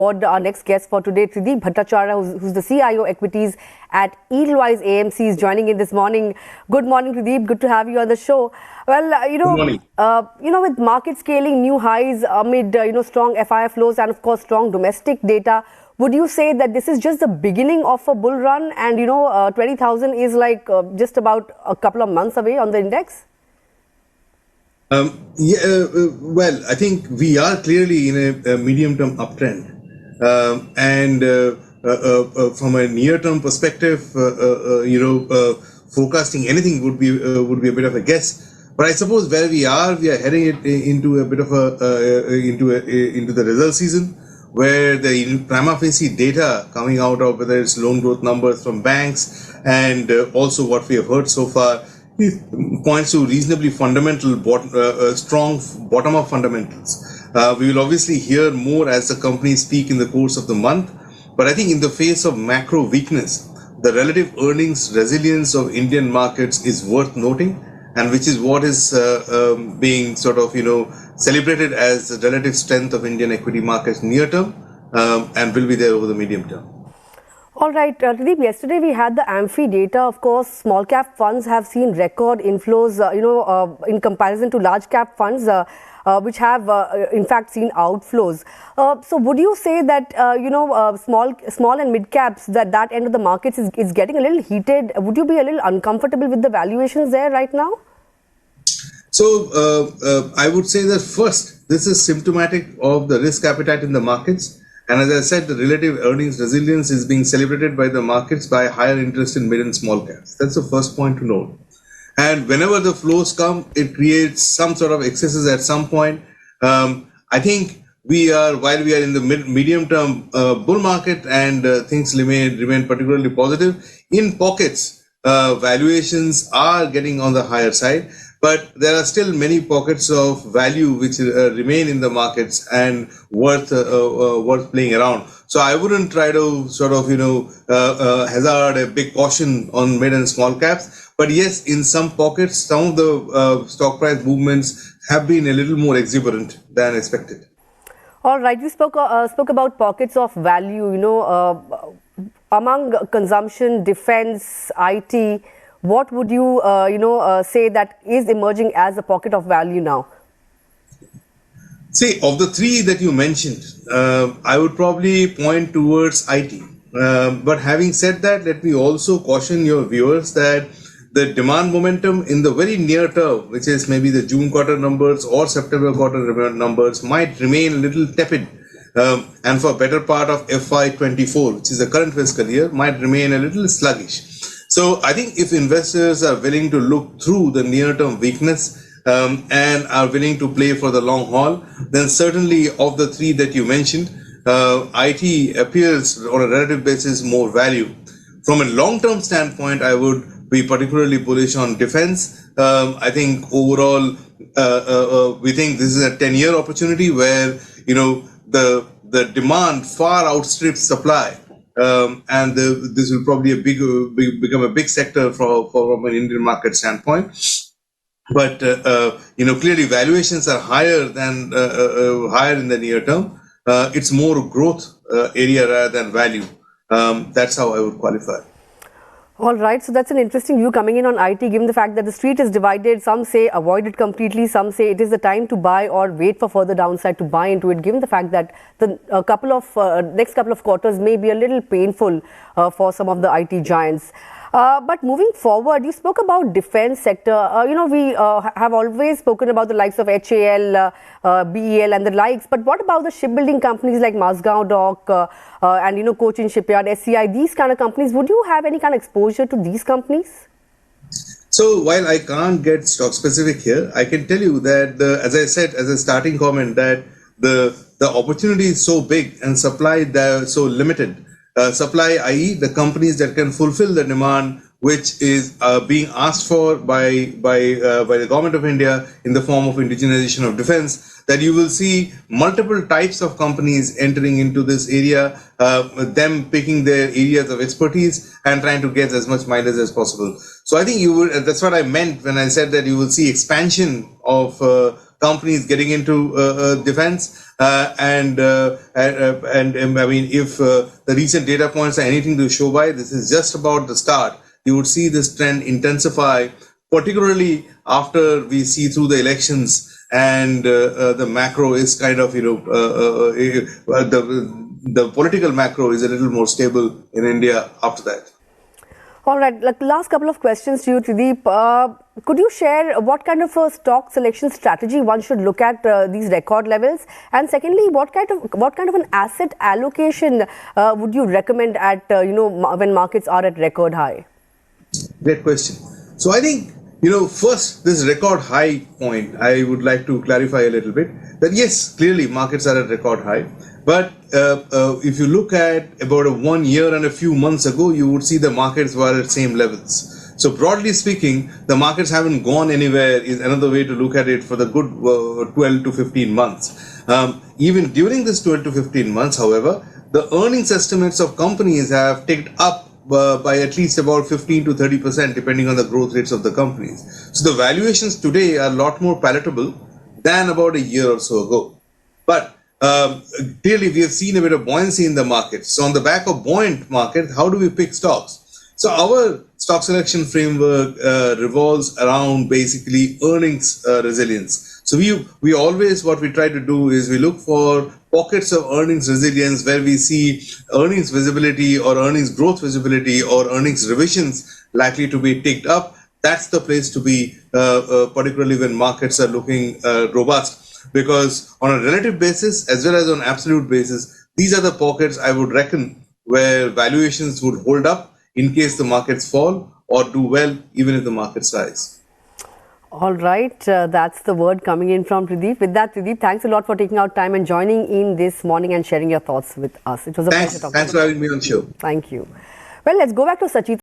Our next guest for today, Trideep Bhattacharya, who's the CIO Equities at Edelweiss AMC, is joining in this morning. Good morning, Trideep. Good to have you on the show. Well, Good morning. with market scaling new highs amid strong FII flows and of course strong domestic data, would you say that this is just the beginning of a bull run, and 20,000 is like just about a couple of months away on the index? Well, I think we are clearly in a medium-term uptrend, and from a near-term perspective, forecasting anything would be a bit of a guess. But I suppose where we are heading into a bit of into the result season, where the prima facie data coming out of whether it's loan growth numbers from banks and also what we have heard so far points to reasonably fundamental, strong bottom-up fundamentals. We will obviously hear more as the companies speak in the course of the month, but I think in the face of macro weakness, the relative earnings resilience of Indian markets is worth noting, and which is what is being sort of celebrated as the relative strength of Indian equity markets near term, and will be there over the medium term. All right, Trideep, yesterday we had the AMFI data. Of course, small cap funds have seen record inflows, in comparison to large cap funds, which have in fact seen outflows. So would you say that, small and mid caps, that end of the markets is getting a little heated? Would you be a little uncomfortable with the valuations there right now? So I would say that first, this is symptomatic of the risk appetite in the markets. And as I said, the relative earnings resilience is being celebrated by the markets by higher interest in mid and small caps. That's the first point to note. And whenever the flows come, it creates some sort of excesses at some point. I think while we are in the medium term bull market and things remain particularly positive, in pockets, valuations are getting on the higher side. But there are still many pockets of value which remain in the markets and worth playing around. So I wouldn't try to sort of hazard a big caution on mid and small caps. But yes, in some pockets, some of the stock price movements have been a little more exuberant than expected. All right, you spoke about pockets of value. Among consumption, defense, IT. What would you, say that is emerging as a pocket of value now? See, of the three that you mentioned, I would probably point towards IT. But having said that, let me also caution your viewers that the demand momentum in the very near term, which is maybe the June quarter numbers or September quarter numbers, might remain a little tepid. And for a better part of FY24, which is the current fiscal year, might remain a little sluggish. So I think if investors are willing to look through the near-term weakness and are willing to play for the long haul, then certainly of the three that you mentioned, IT appears on a relative basis more value. From a long-term standpoint, I would be particularly bullish on defense. I think overall, we think this is a 10-year opportunity where the demand far outstrips supply. And this will probably become a big sector from an Indian market standpoint. But clearly valuations are higher in the near term. It's more growth area rather than value. That's how I would qualify. All right, so that's an interesting view coming in on IT, given the fact that the street is divided. Some say avoid it completely, some say it is the time to buy or wait for further downside to buy into it, given the fact that the next couple of quarters may be a little painful for some of the IT giants. But moving forward, you spoke about defense sector. We have always spoken about the likes of HAL, BEL and the likes. But what about the shipbuilding companies like Mazagon Dock and Cochin Shipyard, SCI, these kind of companies? Would you have any kind of exposure to these companies? So while I can't get stock specific here, I can tell you that, as I said, as a starting comment, that the opportunity is so big and supply so limited. Supply, i.e. the companies that can fulfill the demand which is being asked for by the government of India in the form of indigenization of defense, that you will see multiple types of companies entering into this area, them picking their areas of expertise and trying to get as much mileage as possible. So I think that's what I meant when I said that you will see expansion of companies getting into defense. I mean, if the recent data points are anything to show by, this is just about the start. You would see this trend intensify, particularly after we see through the elections and the macro is kind of, the political macro is a little more stable in India after that. All right, like last couple of questions to you, Trideep. Could you share what kind of a stock selection strategy one should look at these record levels? And secondly, what kind of an asset allocation would you recommend at when markets are at record high? Great question. So I think, first, this record high point, I would like to clarify a little bit that yes, clearly markets are at record high. But if you look at about 1 year and a few months ago, you would see the markets were at same levels. So broadly speaking, the markets haven't gone anywhere is another way to look at it for the good 12 to 15 months. Even during this 12 to 15 months, however, the earnings estimates of companies have ticked up by at least about 15 to 30% depending on the growth rates of the companies. So the valuations today are a lot more palatable than about a year or so ago. But clearly we have seen a bit of buoyancy in the market. So on the back of buoyant market, how do we pick stocks? So our stock selection framework revolves around basically earnings resilience. So we always, what we try to do is we look for pockets of earnings resilience where we see earnings visibility or earnings growth visibility or earnings revisions likely to be ticked up. That's the place to be, particularly when markets are looking robust. Because on a relative basis as well as on absolute basis, these are the pockets I would reckon where valuations would hold up in case the markets fall or do well even if the markets rise. All right, that's the word coming in from Trideep. With that, Trideep, thanks a lot for taking out time and joining in this morning and sharing your thoughts with us. It was a pleasure talking to you. Thanks for having me on the show. Thank you. Well, let's go back to Sachit.